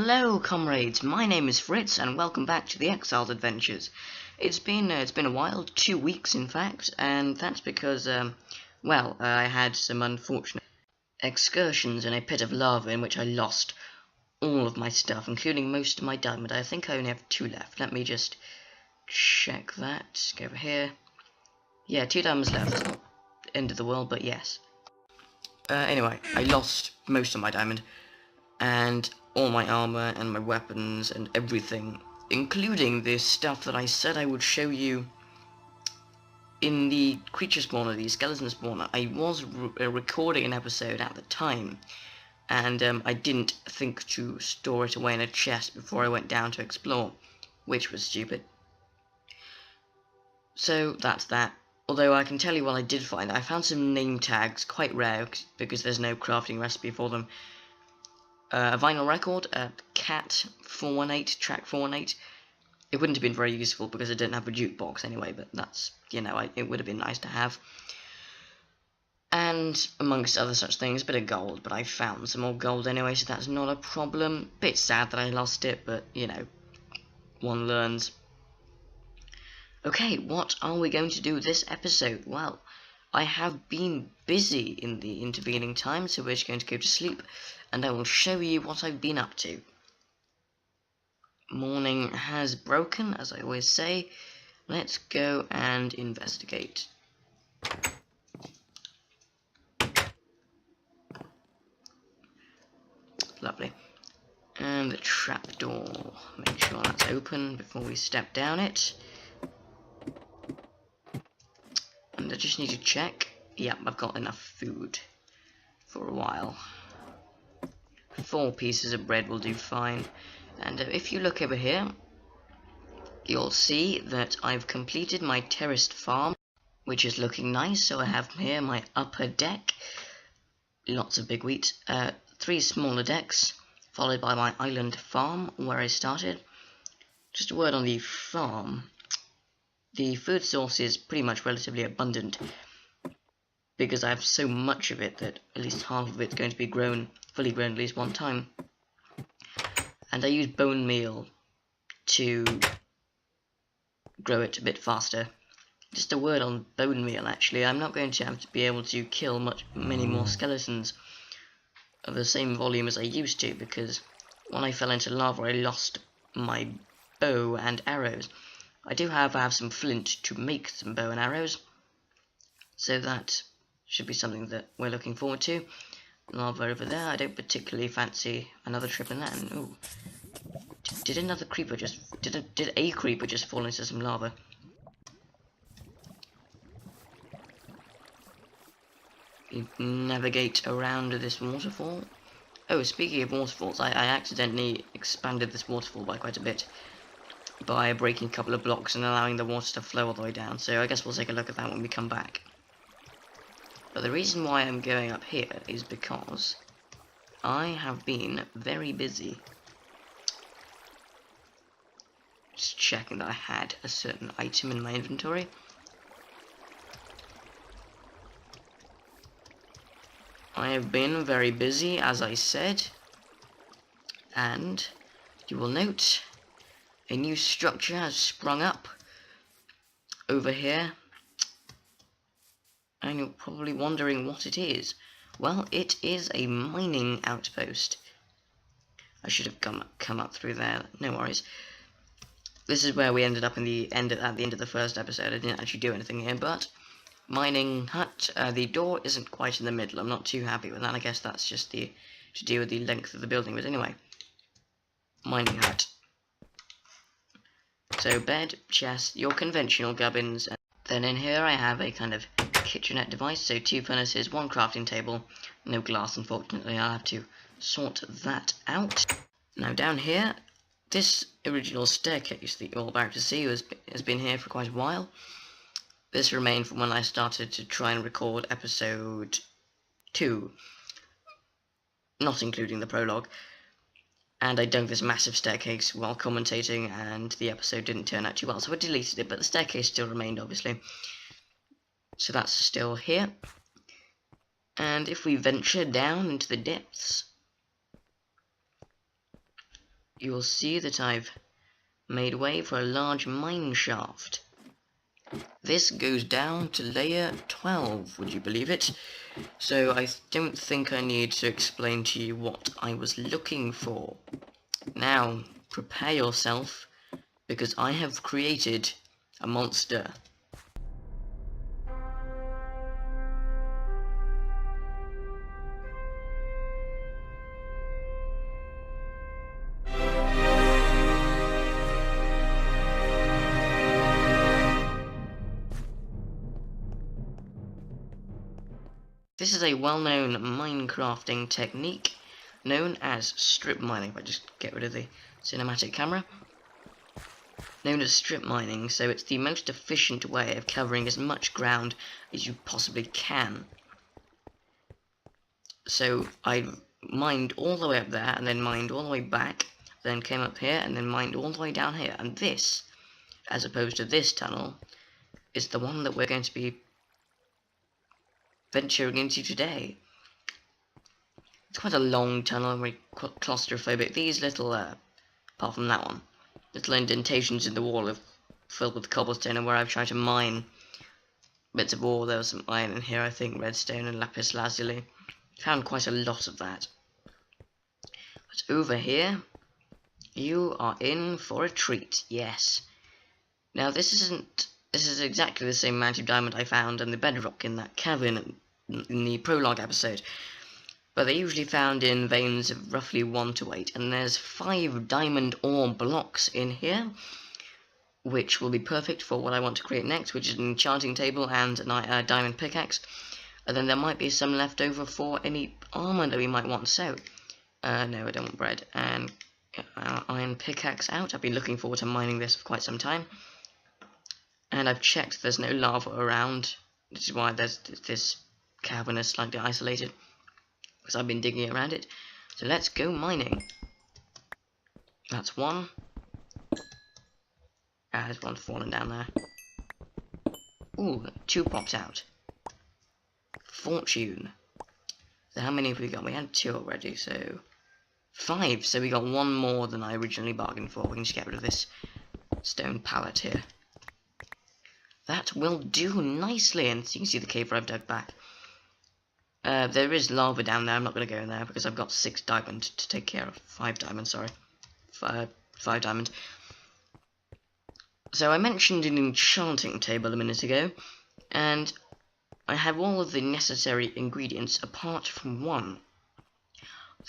Hello, comrades. My name is Fritz, and welcome back to the Exiled adventures. It's been a while, 2 weeks in fact, and that's because I had some unfortunate excursions in a pit of lava in which I lost all of my stuff, including most of my diamond. I think I only have 2 left. Let me just check that. Go over here. Yeah, 2 diamonds left. It's not the end of the world, but yes. Anyway, I lost most of my diamond, and all my armor and my weapons and everything, including this stuff that I said I would show you in the creature spawner, the skeleton spawner. I was recording an episode at the time, and I didn't think to store it away in a chest before I went down to explore, which was stupid. So that's that. Although I can tell you what I did find. I found some name tags, quite rare because there's no crafting recipe for them. A vinyl record, a Cat 418, track 418. It wouldn't have been very useful because it didn't have a jukebox anyway, but that's, it would have been nice to have. And amongst other such things, a bit of gold, but I found some more gold anyway, so that's not a problem. Bit sad that I lost it, but, one learns. Okay, what are we going to do this episode? Well, I have been busy in the intervening time, so we're just going to go to sleep, and I will show you what I've been up to. Morning has broken, as I always say. Let's go and investigate. Lovely. And the trapdoor. Make sure that's open before we step down it. And I just need to check. Yep, I've got enough food for a while. 4 pieces of bread will do fine. And if you look over here, you'll see that I've completed my terraced farm, which is looking nice. So I have here my upper deck, lots of big wheat, 3 smaller decks, followed by my island farm, where I started. Just a word on the farm. The food source is pretty much relatively abundant, because I have so much of it that at least half of it's going to be fully grown at least one time. And I use bone meal to grow it a bit faster. Just a word on bone meal, actually. I'm not going to have to be able to kill many more skeletons of the same volume as I used to, because when I fell into lava I lost my bow and arrows. I have some flint to make some bow and arrows, so that should be something that we're looking forward to. Lava over there. I don't particularly fancy another trip in that. And ooh, did a creeper just fall into some lava? You navigate around this waterfall. Oh, speaking of waterfalls, I accidentally expanded this waterfall by quite a bit by breaking a couple of blocks and allowing the water to flow all the way down. So I guess we'll take a look at that when we come back. But the reason why I'm going up here is because I have been very busy. Just checking that I had a certain item in my inventory. I have been very busy, as I said, and you will note a new structure has sprung up over here. And you're probably wondering what it is. Well, it is a mining outpost. I should have come up through there. No worries. This is where we ended up at the end of the first episode. I didn't actually do anything here, but mining hut. The door isn't quite in the middle. I'm not too happy with that. I guess that's just to do with the length of the building. But anyway, mining hut. So bed, chest, your conventional gubbins. And then in here I have a kind of kitchenette device, so 2 furnaces, 1 crafting table, no glass unfortunately. I'll have to sort that out. Now down here, this original staircase that you're all about to see has been here for quite a while. This remained from when I started to try and record episode 2, not including the prologue, and I dug this massive staircase while commentating, and the episode didn't turn out too well, so I deleted it, but the staircase still remained, obviously. So that's still here. And if we venture down into the depths, you will see that I've made way for a large mine shaft. This goes down to layer 12, would you believe it? So I don't think I need to explain to you what I was looking for. Now, prepare yourself, because I have created a monster. This is a well-known minecrafting technique known as strip mining. If I just get rid of the cinematic camera. Known as strip mining, so it's the most efficient way of covering as much ground as you possibly can. So I mined all the way up there, and then mined all the way back, then came up here, and then mined all the way down here. And this, as opposed to this tunnel, is the one that we're going to be venturing into today. It's quite a long tunnel, very claustrophobic. These little, apart from that one, little indentations in the wall are filled with cobblestone, and where I've tried to mine bits of ore. There was some iron in here, I think, redstone and lapis lazuli. Found quite a lot of that. But over here, you are in for a treat, yes. Now this is exactly the same amount of diamond I found in the bedrock in that cavern in the prologue episode. But they're usually found in veins of roughly 1 to 8, and there's 5 diamond ore blocks in here, which will be perfect for what I want to create next, which is an enchanting table and a diamond pickaxe. And then there might be some left over for any armor that we might want. So, no, I don't want bread. And iron pickaxe out. I've been looking forward to mining this for quite some time. And I've checked there's no lava around. This is why there's this cavern is slightly isolated, because I've been digging around it. So let's go mining. That's one. There's one falling down there. Ooh, 2 popped out. Fortune. So how many have we got? We had 2 already, so 5. So we got 1 more than I originally bargained for. We can just get rid of this stone pallet here. That will do nicely, and so you can see the cave where I've dug back. There is lava down there. I'm not going to go in there because I've got 6 diamond to take care of. 5 diamond, sorry. 5 diamond. So I mentioned an enchanting table a minute ago, and I have all of the necessary ingredients apart from one.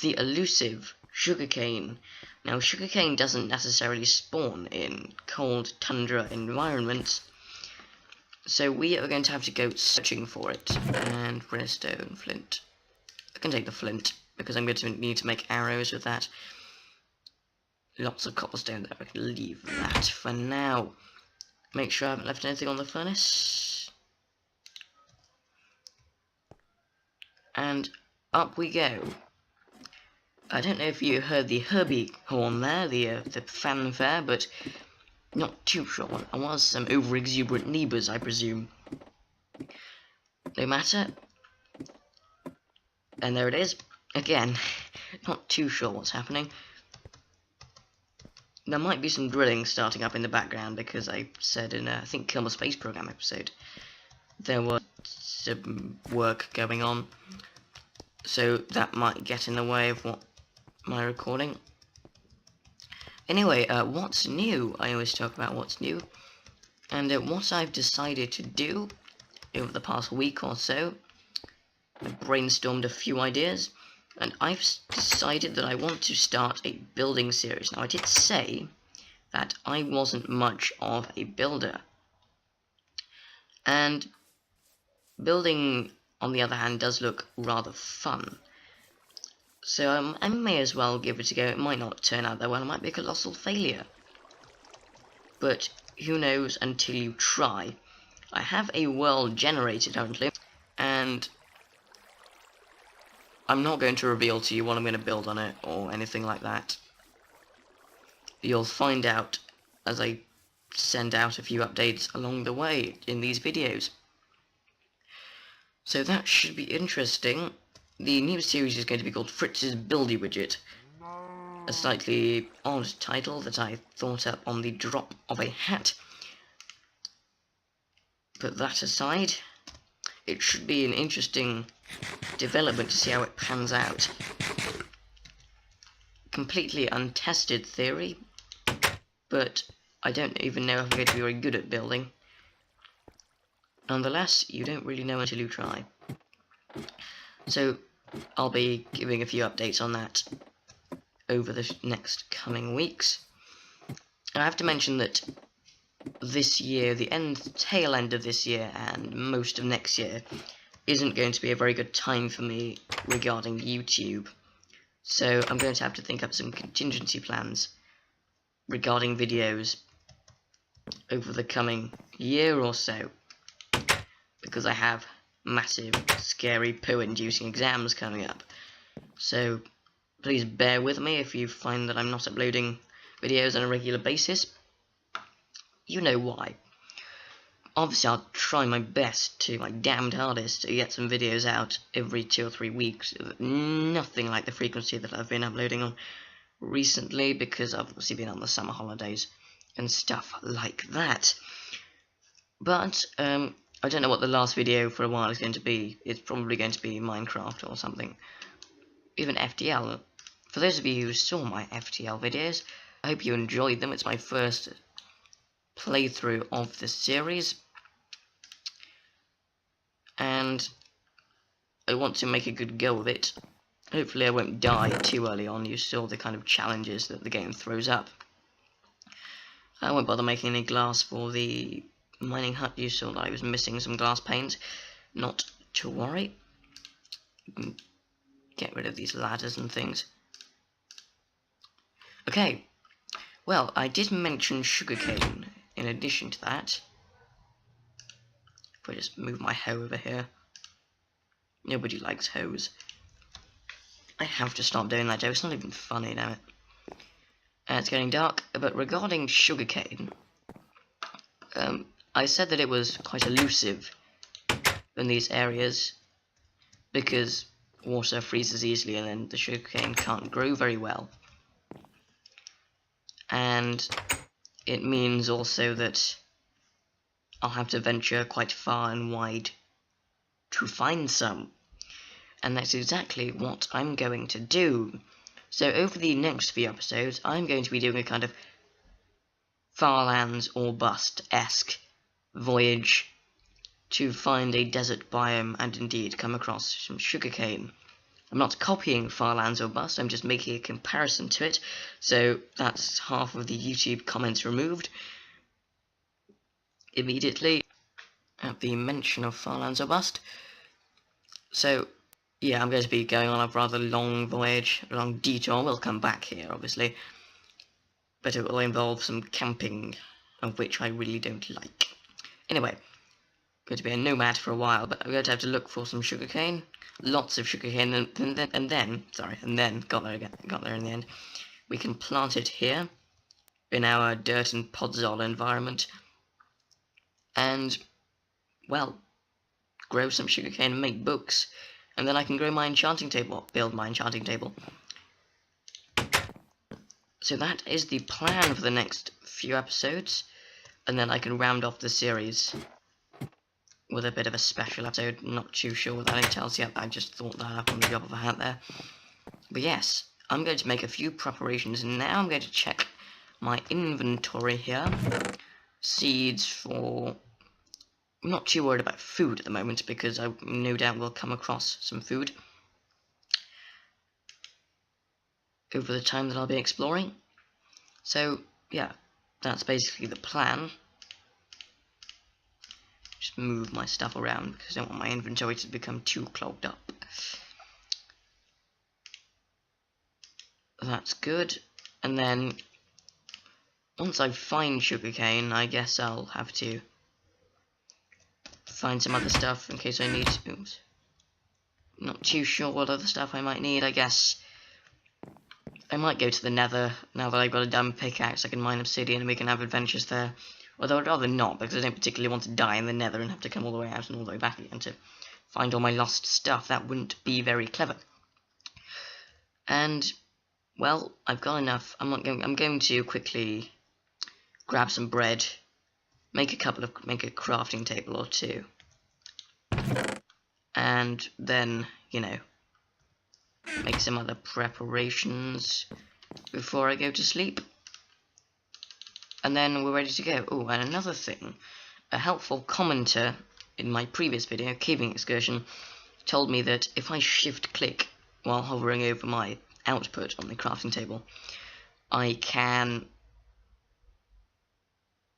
The elusive sugarcane. Now, sugarcane doesn't necessarily spawn in cold tundra environments, so we are going to have to go searching for it. And redstone, flint. I can take the flint, because I'm going to need to make arrows with that. Lots of cobblestone there. I can leave that for now. Make sure I haven't left anything on the furnace. And up we go. I don't know if you heard the Herbie horn there, the fanfare, but not too sure what it was. Some over-exuberant neighbours, I presume. No matter. And there it is. Again, not too sure what's happening. There might be some drilling starting up in the background, because I said in I think Kill My Space Program episode, there was some work going on, so that might get in the way of what my recording. Anyway, what's new? I always talk about what's new, and what I've decided to do over the past week or so, I've brainstormed a few ideas, and I've decided that I want to start a building series. Now, I did say that I wasn't much of a builder, and building, on the other hand, does look rather fun. So I may as well give it a go. It might not turn out that well. It might be a colossal failure. But who knows until you try. I have a world generator currently, and I'm not going to reveal to you what I'm going to build on it or anything like that. You'll find out as I send out a few updates along the way in these videos. So that should be interesting. The new series is going to be called Fritz's Buildy Widget. a slightly odd title that I thought up on the drop of a hat. Put that aside, it should be an interesting development to see how it pans out. Completely untested theory, but I don't even know if I'm going to be very good at building. Nonetheless, you don't really know until you try. So, I'll be giving a few updates on that over the next coming weeks. And I have to mention that this year, the tail end of this year and most of next year, isn't going to be a very good time for me regarding YouTube. So I'm going to have to think up some contingency plans regarding videos over the coming year or so, because I have massive, scary, poo-inducing exams coming up. So please bear with me if you find that I'm not uploading videos on a regular basis. You know why. Obviously, I'll try my best, to my damned hardest, to get some videos out every 2 or 3 weeks. Nothing like the frequency that I've been uploading on recently, because I've obviously been on the summer holidays and stuff like that. But, I don't know what the last video for a while is going to be. It's probably going to be Minecraft or something. Even FTL. For those of you who saw my FTL videos, I hope you enjoyed them. It's my first playthrough of the series, and I want to make a good go of it. Hopefully I won't die too early on. You saw the kind of challenges that the game throws up. I won't bother making any glass for the mining hut. You saw that I was missing some glass panes. Not to worry. Get rid of these ladders and things. Okay, well, I did mention sugarcane in addition to that. If I just move my hoe over here. Nobody likes hoes. I have to stop doing that, Joe. It's not even funny, damn it. It's getting dark, but regarding sugarcane, I said that it was quite elusive in these areas because water freezes easily and then the sugarcane can't grow very well. And it means also that I'll have to venture quite far and wide to find some. And that's exactly what I'm going to do. So over the next few episodes, I'm going to be doing a kind of Farlands or Bust-esque voyage to find a desert biome and indeed come across some sugarcane. I'm not copying Farlands or Bust, I'm just making a comparison to it, so that's half of the YouTube comments removed immediately at the mention of Farlands or Bust. So, yeah, I'm going to be going on a rather long voyage, a long detour. We'll come back here, obviously, but it will involve some camping, of which I really don't like. Anyway, I'm going to be a nomad for a while, but I'm going to have to look for some sugarcane, lots of sugarcane, and then got there in the end. We can plant it here in our dirt and podzol environment, and, well, grow some sugarcane and make books, and then I can grow my enchanting table, build my enchanting table. So that is the plan for the next few episodes, and then I can round off the series with a bit of a special episode. Not too sure what that entails yet, I just thought that up on the drop of a hat there. But yes, I'm going to make a few preparations, and now I'm going to check my inventory here. Seeds for... I'm not too worried about food at the moment, because I no doubt will come across some food over the time that I'll be exploring. So, yeah, that's basically the plan. Just move my stuff around, because I don't want my inventory to become too clogged up. That's good. And then, once I find sugarcane, I guess I'll have to find some other stuff in case I need to. Oops. Not too sure what other stuff I might need. I guess I might go to the Nether now that I've got a dumb pickaxe. I can mine obsidian and we can have adventures there. Although I'd rather not, because I don't particularly want to die in the Nether and have to come all the way out and all the way back again to find all my lost stuff. That wouldn't be very clever. And well, I've got enough. I'm going to quickly grab some bread, make a crafting table or two, and then, you know, make some other preparations before I go to sleep. And then we're ready to go. Oh, and another thing, a helpful commenter in my previous video, Caving Excursion, told me that if I shift-click while hovering over my output on the crafting table, I can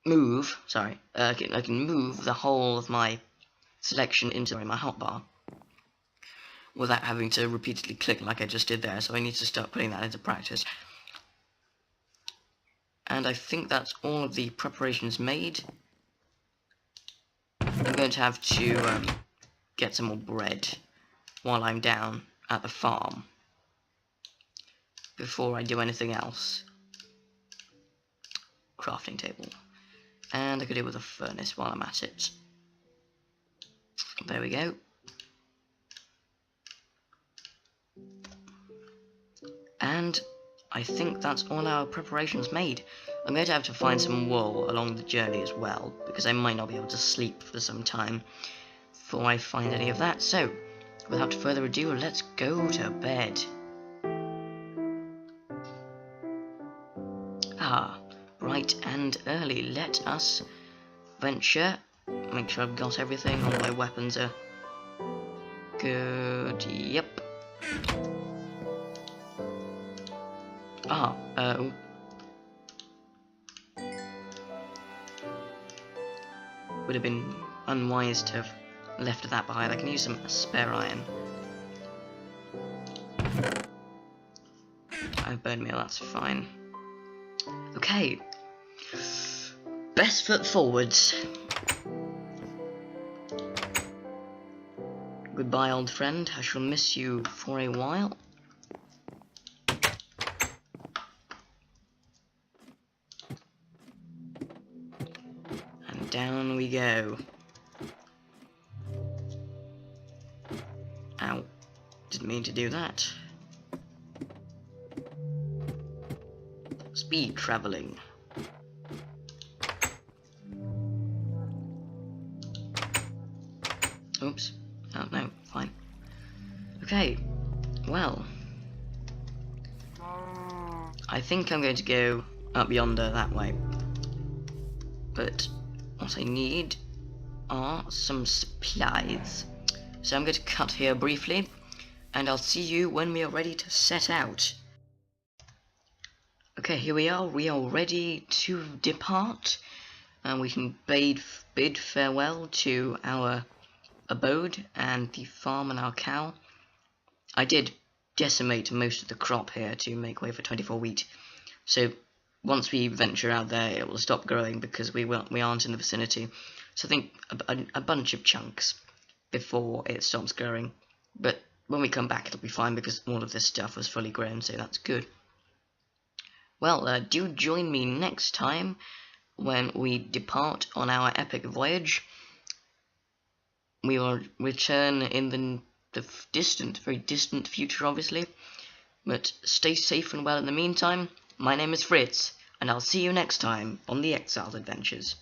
move, I can move the whole of my selection into my hotbar without having to repeatedly click like I just did there, so I need to start putting that into practice. And I think that's all of the preparations made. I'm going to have to get some more bread while I'm down at the farm before I do anything else. Crafting table. And I could do with a furnace while I'm at it. There we go. And I think that's all our preparations made. I'm going to have to find some wool along the journey as well, because I might not be able to sleep for some time before I find any of that. So, without further ado, let's go to bed. Bright and early. Let us venture. Make sure I've got everything. All my weapons are good. Yep. Would have been unwise to have left that behind. I can use some spare iron. I have bone meal, that's fine. Okay. Best foot forwards. Goodbye, old friend. I shall miss you for a while. And down we go. Ow. Didn't mean to do that. Speed travelling. Oops. Oh no, fine. Okay, well, I think I'm going to go up yonder that way. But what I need are some supplies. So I'm going to cut here briefly, and I'll see you when we are ready to set out. Okay, here we are ready to depart, and we can bid farewell to our abode and the farm and our cow. I did decimate most of the crop here to make way for 24 wheat, so once we venture out there it will stop growing because we aren't in the vicinity, so I think a bunch of chunks before it stops growing, but when we come back it'll be fine because all of this stuff was fully grown, so that's good. Well, do join me next time when we depart on our epic voyage. We will return in the very distant future, obviously. But stay safe and well in the meantime. My name is Fritz, and I'll see you next time on the Exiled Adventures.